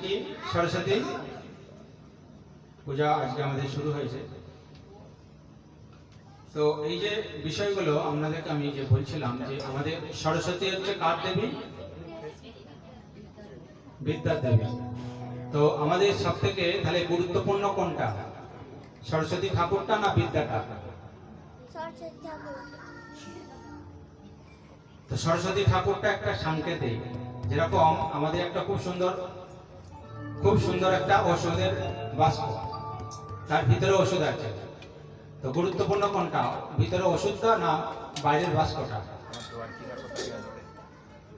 কি সরস্বতী পূজা আজকে আমাদের শুরু হয়েছে। তো এই যে বিষয়গুলো আপনাদেরকে আমি যে বলছিলাম যে আমাদের সরস্বতী হচ্ছে কার দেবী? বিদ্যার দেবী। তো আমাদের সব থেকে তাহলে গুরুত্বপূর্ণ কোনটা, সরস্বতী ঠাকুরটা না বিদ্যাটা? তো সরস্বতী ঠাকুরটা একটা সাংকেতিক, যেরকম আমাদের একটা খুব সুন্দর একটা ওষুধের বাক্স, তার ভিতরে ওষুধ আছে। তো গুরুত্বপূর্ণ কোনটা, ভিতরে ওষুধটা না বাইরের বাক্সটা?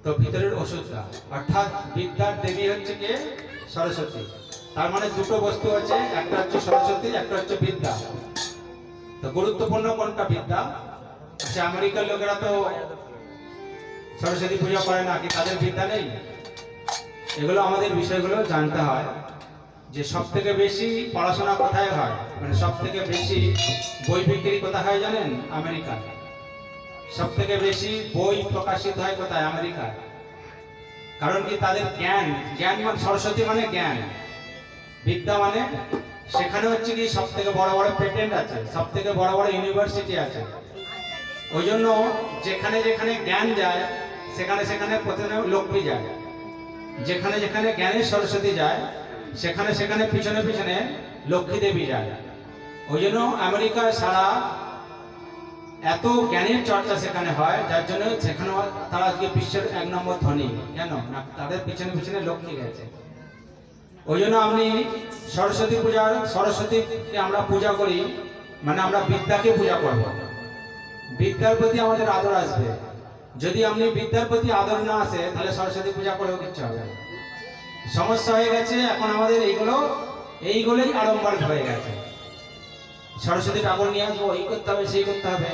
তো ভিতরের ওষুধটা, অর্থাৎ বিদ্যার দেবী হচ্ছে কে? সরস্বতী। তার মানে দুটো বস্তু আছে, একটা হচ্ছে সরস্বতী, একটা হচ্ছে বিদ্যা। তো গুরুত্বপূর্ণ কোনটা? বিদ্যা। আচ্ছা, আমেরিকার লোকেরা তো সরস্বতী পূজা করে না, কি তাদের বিদ্যা নেই? এগুলো আমাদের বিষয়গুলো জানতে হয় যে সব থেকে বেশি পড়াশোনা কোথায় হয়, মানে সব থেকে বেশি বই বিক্রি কোথায় হয় জানেন? আমেরিকায়। সব থেকে বেশি বই প্রকাশিত হয় কোথায়? আমেরিকায়। কারণ কি? তাদের জ্ঞান মানে সরস্বতী মানে জ্ঞান, বিদ্যা মানে সেখানে হচ্ছে কি সব থেকে বড় বড় পেটেন্ট আছে, সব থেকে বড় বড় ইউনিভার্সিটি আছে। ওই জন্য যেখানে যেখানে জ্ঞান যায় সেখানে সেখানে প্রথমে লক্ষ্মী যায়, যেখানে যেখানে জ্ঞানের সরস্বতী যায় সেখানে সেখানে পিছনে পিছনে লক্ষ্মী দেবী যায়। ওই জন্য আমেরিকায় সারা এত জ্ঞানের চর্চা সেখানে হয়, যার জন্য সেখানে তারা আজকে বিশ্বের 1 নম্বর ধনী। কেন না? তাদের পিছনে পিছনে লক্ষ্মী গেছে। ওই জন্য আপনি সরস্বতী পূজার, সরস্বতীকে আমরা পূজা করি মানে আমরা বিদ্যাকে পূজা করব, বিদ্যার প্রতি আমাদের আদর আসবে। যদি আপনি বিদ্যার প্রতি আদর না আসে তাহলে সরস্বতী পূজা করেও কিচ্ছু হবে না। সমস্যা হয়ে গেছে এখন আমাদের এইগুলোই আড়ম্বর হয়ে গেছে। সরস্বতী ঠাকুর নিয়ে আসবো, এই করতে হবে, সেই করতে হবে।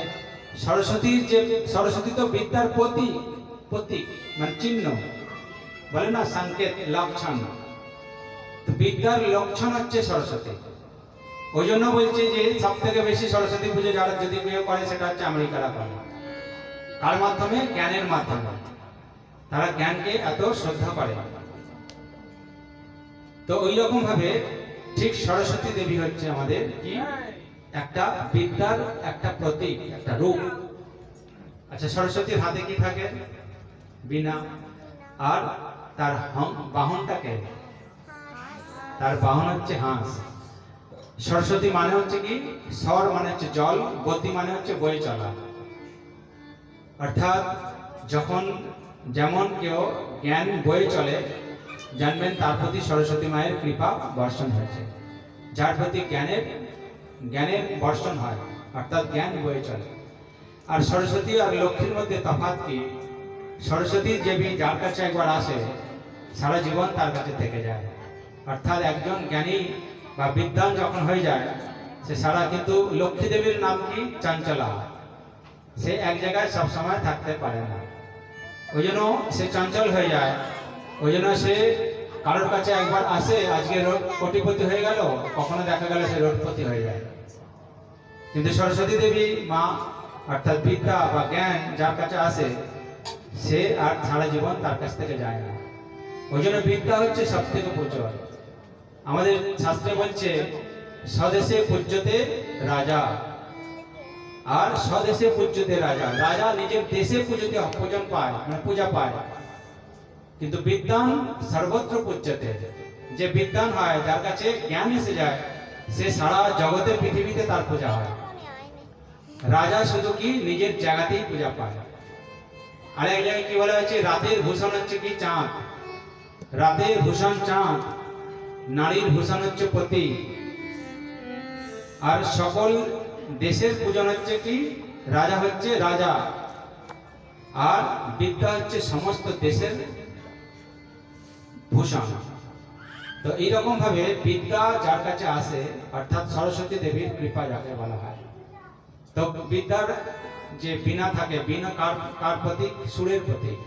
সরস্বতী তো বিদ্যার প্রতীক মানে চিহ্ন, বলে না সংকেত, লক্ষণ। তো বিদ্যার লক্ষণ হচ্ছে সরস্বতী। ওই জন্য বলছে যে সব থেকে বেশি সরস্বতী পুজো যারা যদি কেউ করে সেটা হচ্ছে আমেরিকারা করে। কার মাধ্যমে? জ্ঞানের মাধ্যমে। তারা জ্ঞানকে এত শ্রদ্ধা করে। তো ওই রকম ভাবে ঠিক সরস্বতী দেবী হচ্ছে আমাদের কি একটা বিদ্যার একটা প্রতীক, একটা রূপ। আচ্ছা, সরস্বতীর হাতে কি থাকে? বীণা। আর তার বাহনটাকে, তার বাহন হচ্ছে হাঁস। সরস্বতী মানে হচ্ছে কি? স্বর মানে হচ্ছে জল, গতি মানে হচ্ছে বয়ে চলা। অর্থাৎ যখন যেমন কেউ জ্ঞান বয়ে চলে জানবেন তার প্রতি সরস্বতী মায়ের কৃপা বর্ষণ হয়েছে। যার প্রতি জ্ঞানের বর্ষণ হয় অর্থাৎ জ্ঞান বয়ে চলে। আর সরস্বতী আর লক্ষ্মীর মধ্যে তফাৎ কি? সরস্বতী দেবী যার কাছে একবার আসে সারা জীবন তার কাছে থেকে যায়। অর্থাৎ একজন জ্ঞানী বা বিদ্বান যখন হয়ে যায় সে সারা, কিন্তু লক্ষ্মী দেবীর নাম কি? চঞ্চলা। সে এক জায়গায় সব সময় থাকতে পারে না, ওই জন্য সে চঞ্চল হয়ে যায়। ওই জন্য সে কারোর কাছে একবার আসে, আজকে কোটিপতি হয়ে গেল, কখনো দেখা গেল সে রোডপতি হয়ে যায়। কিন্তু সরস্বতী দেবী মা অর্থাৎ বিদ্যা বা জ্ঞান যার কাছে আসে সে আর সারা জীবন তার কাছ থেকে যায় না। ওই জন্য বিদ্যা হচ্ছে সব থেকে প্রচুর। আমাদের শাস্ত্রে বলছে স্বদেশে পূজ্যতে রাজা, আর স্বদেশে পূজ্যতে রাজা। রাজা নিজের দেশে পূজন পায়, মানে পূজা পায়, কিন্তু বিদ্বান সর্বত্র পূজ্যতে। যে বিদ্বান হয়, যার কাছে জ্ঞান এসে যায়, সে সারা জগতে পৃথিবীতে তার পূজা হয়। রাজা শুধু কি নিজের জায়গাতেই পূজা পায়। আর এক জায়গায় কি বলা হয়েছে? রাতের ভূষণ হচ্ছে কি? চাঁদ। রাতের ভূষণ চাঁদ, নারীর ভূষণ হচ্ছে পতি। আর সকল দেশের পূজন হচ্ছে কি? রাজা হচ্ছে রাজা, আর বিদ্যা হচ্ছে সমস্ত দেশের ভূষণ। তো এইরকম ভাবে বিদ্যা যার কাছে আসে অর্থাৎ সরস্বতী দেবীর কৃপা যাকে বলা হয়। তো বিদ্যার যে বীণা থাকে, বীণা কার প্রতীক? সুরের প্রতীক।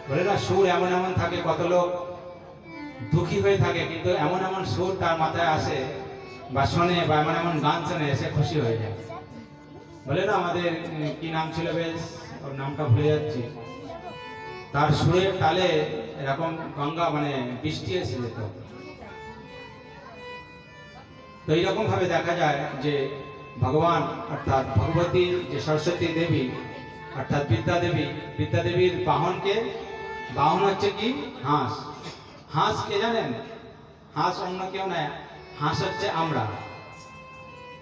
বলে না সুর এমন এমন থাকে, কত লোক দুঃখী হয়ে থাকে কিন্তু এমন এমন সুর তার মাথায় আসে বা শোনে বা এমন এমন গান শোনে সে খুশি হয়ে যায়। বলে না আমাদের কি নাম ছিল বেশ, ওর নামটা ভুলে যাচ্ছি, তার সুরের তালে এরকম গঙ্গা মানে বৃষ্টি এসে যেত। তো এইরকম ভাবে দেখা যায় যে ভগবান অর্থাৎ ভগবতী যে সরস্বতী দেবী অর্থাৎ বিদ্যা দেবীর বাহনকে, বাহন হচ্ছে কি হাঁস। হাঁস কে জানেন? হাঁস অন্য কেউ নয়, হাঁস হচ্ছে আমরা।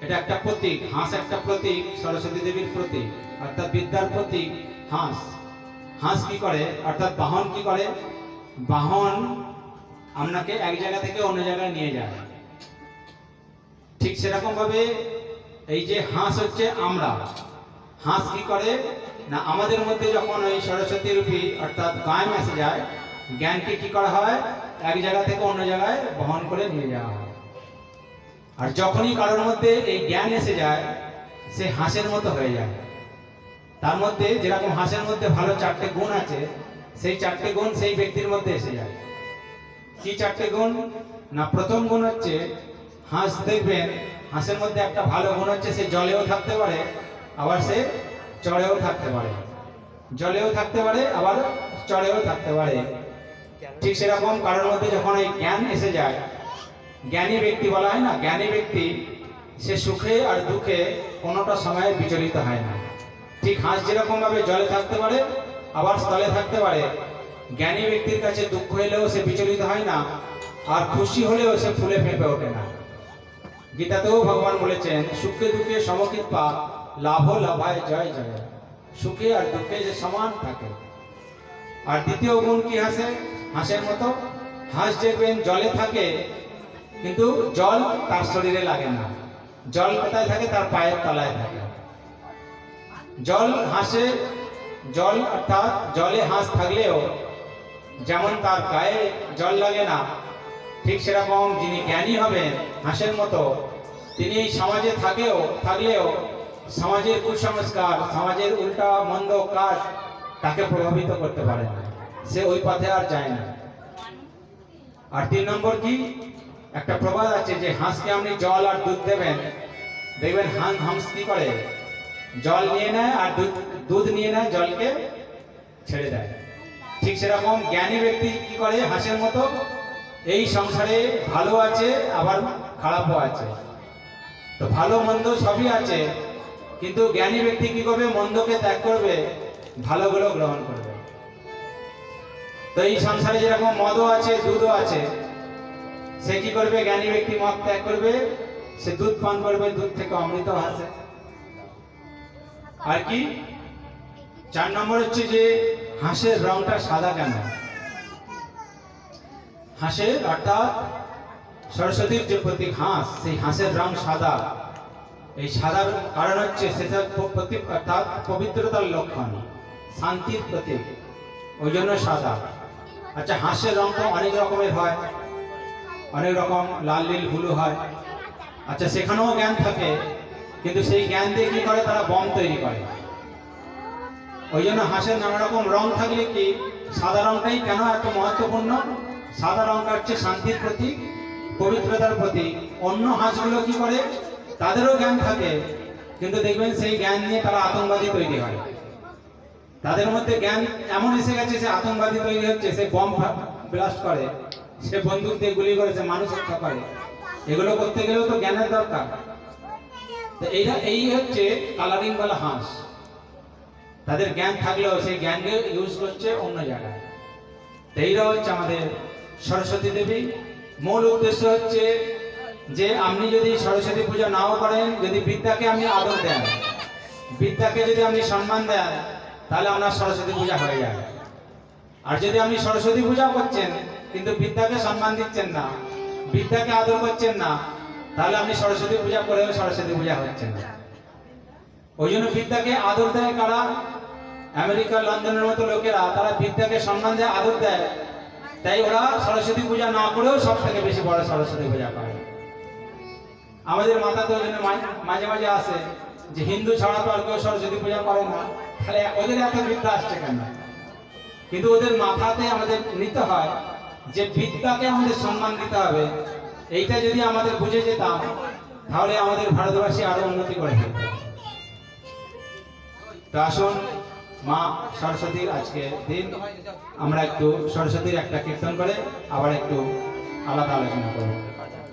এটা একটা প্রতীক, হাঁস একটা প্রতীক, সরস্বতী দেবীর প্রতীক অর্থাৎ বিদ্যার প্রতীক হাঁস। হাঁস কি করে অর্থাৎ বাহন কি করে? বাহন আপনাকে এক জায়গা থেকে অন্য জায়গায় নিয়ে যায়। ঠিক সেরকম ভাবে এই যে হাঁস হচ্ছে আমরা। হাঁস কি করে না, আমাদের মধ্যে যখন ওই সরস্বতী রূপী অর্থাৎ জ্ঞান এসে যায়, জ্ঞানকে কি করা হয়? এক জায়গা থেকে অন্য জায়গায় বহন করে নিয়ে যাওয়া হয়। আর যখনই কারোর মধ্যে এই জ্ঞান এসে যায়, সে হাঁসের মতো হয়ে যায়। তার মধ্যে যেরকম হাঁসের মধ্যে ভালো 4টে গুণ আছে, সেই 4টে গুণ সেই ব্যক্তির মধ্যে এসে যায়। কি 4টে গুণ না, প্রথম গুণ হচ্ছে হাঁস, দেখবেন হাঁসের মধ্যে একটা ভালো গুণ হচ্ছে সে জলেও থাকতে পারে, আবার সে চড়েও থাকতে পারে। জলেও থাকতে পারে, আবার চড়েও থাকতে পারে। ঠিক সেরকম কারোর মধ্যে যখন এই জ্ঞান এসে যায়, জ্ঞানী ব্যক্তি বলা হয় না, জ্ঞানী ব্যক্তি সে সুখে আর দুঃখে কোনোটা সময়ে বিচলিত হয় না। ঠিক হাঁস যেরকম ভাবে জলে থাকতে পারে, আবার স্থলে থাকতে পারে, জ্ঞানী ব্যক্তির কাছে দুঃখ এলেও সে বিচলিত হয় না, আর খুশি হলেও সে ফুলে ফেঁপে ওঠে না। গীতাতেও ভগবান বলেছেন, সুখে দুঃখে সমকৃপা, লাভ লাভায় জয় জয়। সুখে আর দুঃখে যে সমান থাকে। আর দ্বিতীয় গুণ কি হাঁসের মতো? হাঁস দেখবেন জলে থাকে, কিন্তু জল তার শরীরে লাগে না। জল কোথায় থাকে? তার পায়ের তলায় থাকে। জল অর্থাৎ জলে হাঁস থাকলেও যেমন তার গায়ে জল লাগে না, ঠিক সেরকম যিনি জ্ঞানী হবেন হাঁসের মতো, তিনি এই সমাজে থাকলেও সমাজের কুসংস্কার, সমাজের উল্টা মন্দ কাজ তাকে প্রভাবিত করতে পারে না, সে ওই পথে আর যায় না। আর 3 নম্বর কি, একটা প্রবাদ আছে যে হাঁসকে আপনি জল আর দুধ দেবেন, দেখবেন হাঁস কি করে? জল নিয়ে নেয় আর দুধ নিয়ে নেয়, জলকে ছেড়ে দেয়। ঠিক সেরকম জ্ঞানী ব্যক্তি কি করে? হাঁসের মতো এই সংসারে ভালো আছে, আবার খারাপও আছে। তো ভালো মন্দ সবই আছে, কিন্তু জ্ঞানী ব্যক্তি কি করবে? মন্দকে ত্যাগ করবে, ভালোগুলো গ্রহণ করবে। তো এই সংসারে যেরকম মদও আছে, দুধও আছে, সে কি করবে? জ্ঞানী ব্যক্তি মদ ত্যাগ করবে, সে দুধ পান করবে, দুধ থেকে অমৃত আসে। আর কি 4 নম্বর হচ্ছে যে হাঁসের রংটা সাদা কেন? হাঁসের অর্থাৎ সরস্বতীর যে প্রতীক হাঁস, সেই হাঁসের রং সাদা। এই সাদার কারণ হচ্ছে সেটা প্রতীক অর্থাৎ পবিত্রতার লক্ষণ, শান্তির প্রতীক, ওই জন্য সাদা। আচ্ছা, হাঁসের রং তো অনেক রকমের হয়, অনেক রকম লাল নীল ব্লু হয়। আচ্ছা, সেখানেও জ্ঞান থাকে, কিন্তু সেই জ্ঞান দিয়ে কি করে? তারা বম তৈরি করে। ওই জন্য হাঁসের নানা রকম রং থাকলে কি সাদা রংটাই কেন এত মহত্বপূর্ণ? সাদা রংটা হচ্ছে শান্তির প্রতীক, পবিত্রতার প্রতীক। অন্য হাঁসগুলো কি করে? তাদেরও জ্ঞান থাকে, কিন্তু দেখবেন সেই জ্ঞান নিয়ে তারা আতঙ্কবাদী তৈরি হয়। তাদের মধ্যে জ্ঞান এমন এসে গেছে, সে আতঙ্কবাদী তৈরি হচ্ছে, সে বম ব্লাস্ট করে, সে বন্দুক দিয়ে গুলি করে, সে মানুষ হত্যা করে। এগুলো করতে গেলেও তো জ্ঞানের দরকার। তো এই হচ্ছে কালারিং वाला হাঁস। তাদের জ্ঞান থাকলেও সেই জ্ঞানকে ইউজ করছে অন্য জায়গায়। তো এইটা হচ্ছে আমাদের সরস্বতী দেবী। মূল উদ্দেশ্য হচ্ছে যে আপনি যদি সরস্বতী পূজা নাও করেন, যদি বিদ্যাকে আপনি আদর দেন, বিদ্যাকে যদি আপনি সম্মান দেন, তাহলে আপনার সরস্বতী পূজা হয়ে যায়। আর যদি আপনি সরস্বতী পূজা করছেন কিন্তু বিদ্যাকে সম্মান দিচ্ছেন না, বিদ্যাকে আদর করছেন না, তাহলে আপনি সরস্বতী পূজা করেও সরস্বতী পূজা হচ্ছে না। ওই জন্য বিদ্যাকে আদর দেয় কারা? আমেরিকা, লন্ডনের মতো লোকেরা, তারা বিদ্যাকে সম্মান দেয়, আদর দেয়, তাই ওরা সরস্বতী পূজা না করেও সব থেকে বেশি বড় সরস্বতী পূজা করে। আমাদের মাথাতে ওই জন্য মাঝে মাঝে আসে যে হিন্দু ছাড়া তো আর কেউ সরস্বতী পূজা করে না, তাহলে ওদের এত বিদ্যা আসছে কেন? কিন্তু ওদের মাথাতে আমাদের নিতে হয় যে বিদ্যাকে আমাদের সম্মান দিতে হবে। এইটা যদি আমাদের বুঝে যেতাম, তাহলে আমাদের ভারতবাসী আরো উন্নতি করে ফেলত। তো আসুন মা সরস্বতীর আজকে দিন। আমরা একটু সরস্বতীর একটা কীর্তন করে আবার একটু আলাদা আলোচনা করব।